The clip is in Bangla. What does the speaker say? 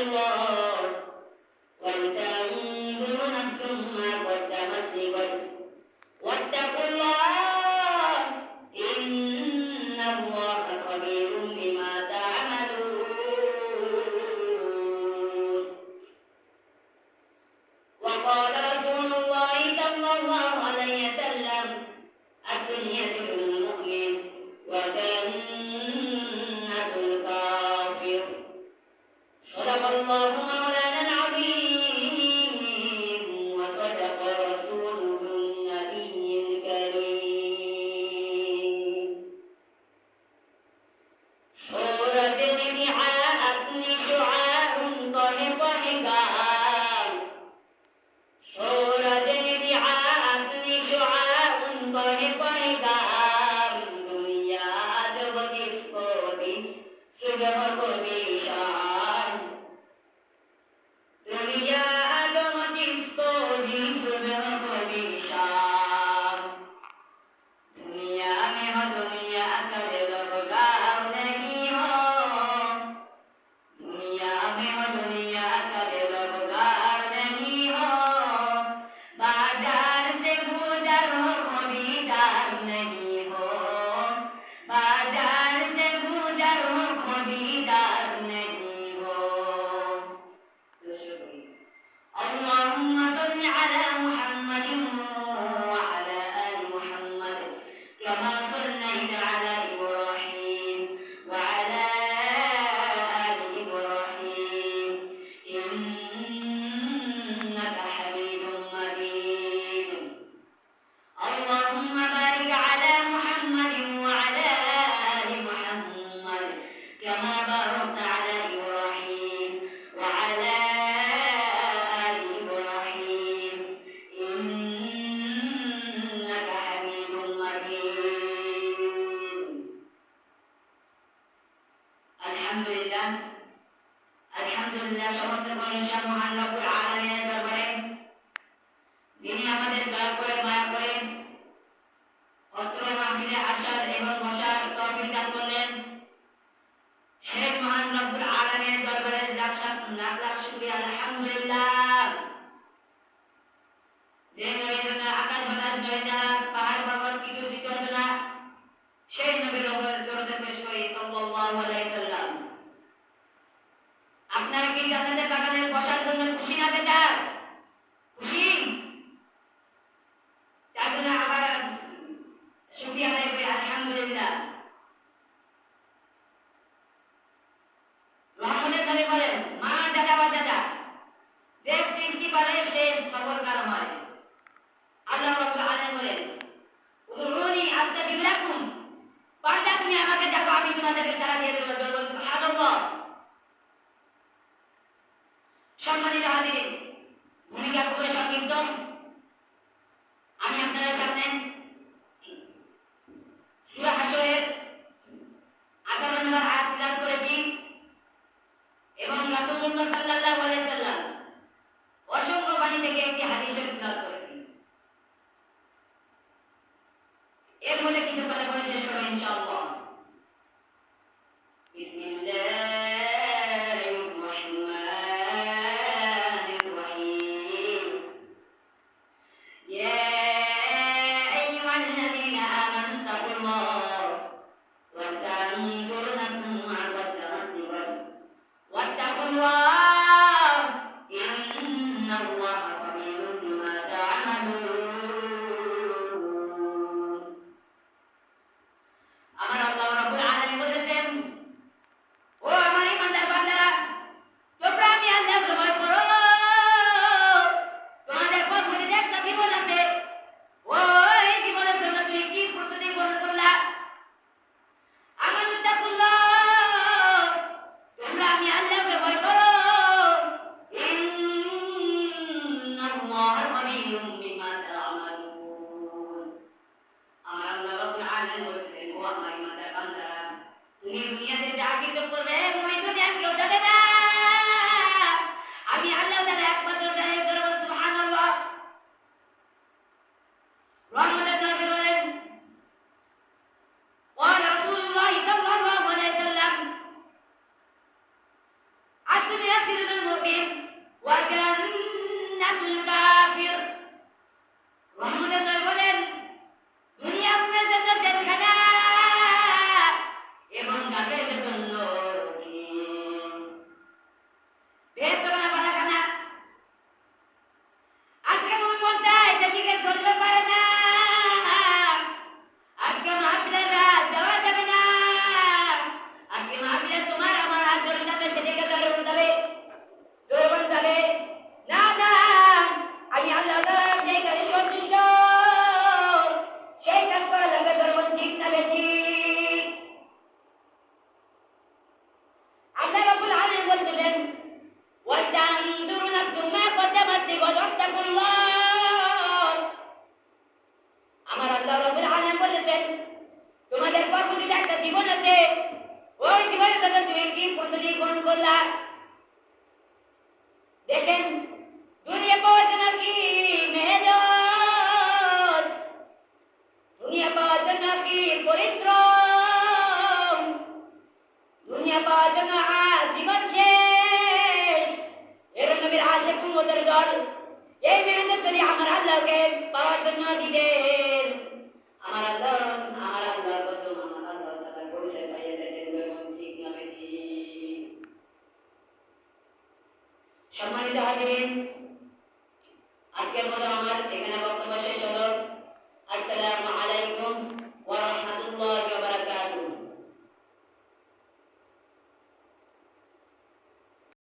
الله ولتنظر نفس ما قدمت لغد واتقوا الله إن الله خبير بما تعملون. وقال رسول الله صلى الله عليه وسلم الدنيا سجن المؤمن وجنة الكافر. صدق الله مولانا العظيم وصدق رسوله النبي الكريم. صورة نبعاء شعاع طهق حكام صورة نبعاء شعاع طهق حكام دنيا جبت اسقوطي سبحق بشعان دنيا جبت اسقوطي سبحق بشعان दुनिया में हो दुनिया का दिलगार नहीं हो दुनिया में हो दुनिया का दिलगार नहीं हो बाजार से गुजर हो खरीदार नहीं हो बाजार से गुजर हो खरीदार नहीं हो. اللهم صل على محمد وعلى آل محمد كما صليت على إبراهيم وعلى آل إبراهيم إنك حميد مجيد. اللهم بارك على محمد وعلى آل محمد كما باركت على إبراهيم وعلى آل إبراهيم إنك حميد مجيد. আলহামদুলিল্লাহ সমস্ত প্রশংসা মহান রব্বুল আলামিনের দরবারে যিনি আমাদের দয়া করে মায়া করে অত্র মাহফিলে আসার এবং বসার তৌফিক দান করলেন সেই মহান রব্বুল আলামিনের দরবারে লাখ লাখ শুকরিয়া. আলহামদুলিল্লাহ যে নবীর জন্য আকাশ বাতাস জয় যারা পাহাড় পর্বত কিছু ছিল না সেই নবীর দরবারে পেশ করি সাল্লাল্লাহু আলাইহি ওয়াসাল্লাম. আপনারা কি জান্নাতের বাগানে বসার জন্য খুশি না বেজার? খুশি? তার জন্য আবার শুকরিয়া আদায় করি আলহামদুলিল্লাহ. রহমতের নবী বলেন মা দাদা বা দাদা যে সৃষ্টি করে সে খবরকার হয়. আল্লাহ রাব্বুল আলামিন বলেন উদুরুনি আস্তাগফির লাকুম বান্দা তুমি আমাকে ডাকো আমি তোমাদেরকে সাড়া দিয়ে দেব. বলুন সুবহানাল্লাহ. সম্মানিত হাজিরিন, ভূমিকা খুবই সংক্ষিপ্ত. আমি আপনাদের সামনে সূরা হাশরের 18 নম্বর আয়াত তিলাওয়াত করেছি এবং রাসূলুল্লাহ সাল্লাল্লাহু আলাইহি ওয়াসাল্লাম অসংখ্য বাণী থেকে একটি হাদিস শরীফ তিলাওয়াত করেছি. এর মধ্যে কিছু কথা বলে শেষ করব ইনশাআল্লাহ. বিসমিল্লাহির রহমানির রহিম. ইয়া আইয়ুহাল্লাযীনা আমানু তাকুল্লাহ ওয়া তানজুর নাফসুম মা কদ্দামাত লিগাদ ওয়াত্তাকুল্লাহ ইন্নাল্লাহা খাবীরুম বিমা তা'মালুন. মুমিন ওয়া জান্নাতুল কাফির। রহমতের দয় বলেন দুনিয়া উপরে জান্নাতের খানা এবং কাফেরদের জন্য কি বেহেশতের বালাখানা। আজকে মন চায় যেদিকে চলতে পারে না, আজকে মাহফিলেরা যাওয়া যাবে না, আজকে মাহফিলে তোমার আমার হাত ধরে যাবে, সেদিকে ধরে যাবে, ধরে যাবে না না আমি আল্লাহ যে কাজে সন্তুষ্ট সেই কাজ করা যাবে, ধরবেন ঠিক না বেঠিক। আল্লাহ রাব্বুল আলামিন বলছিলেন ওয়াতানজুরু নাফসুম মা কদ্দামাত লিগাদ ওয়াত্তাকুল্লাহ। আমার আল্লাহ রাব্বুল আলামিন বলেছেন তোমাদের প্রতিটা একটা জীবন আছে, ওই জীবনের জন্য তুমি কি প্রস্তুতি গ্রহণ করলা। দেখেন দুনিয়া পাওয়ার জন্য কি মেহনত, দুনিয়া পাওয়ার জন্য কি পরিশ্রম, দুনিয়া পাওয়ার জন্য জীবন শেষ। এর নবীর আশিক উম্মতের দল এই মেহনত যদি আমার আল্লাহকে পাওয়ার জন্য দিতেন, আমার আল্লাহ কসম আমার আল্লাহ তাআলা পরিচয় পাইয়ে দিতেন, যেমন ঠিক না বেঠিক। সম্মানিত হাজিরিন, আজকের মতো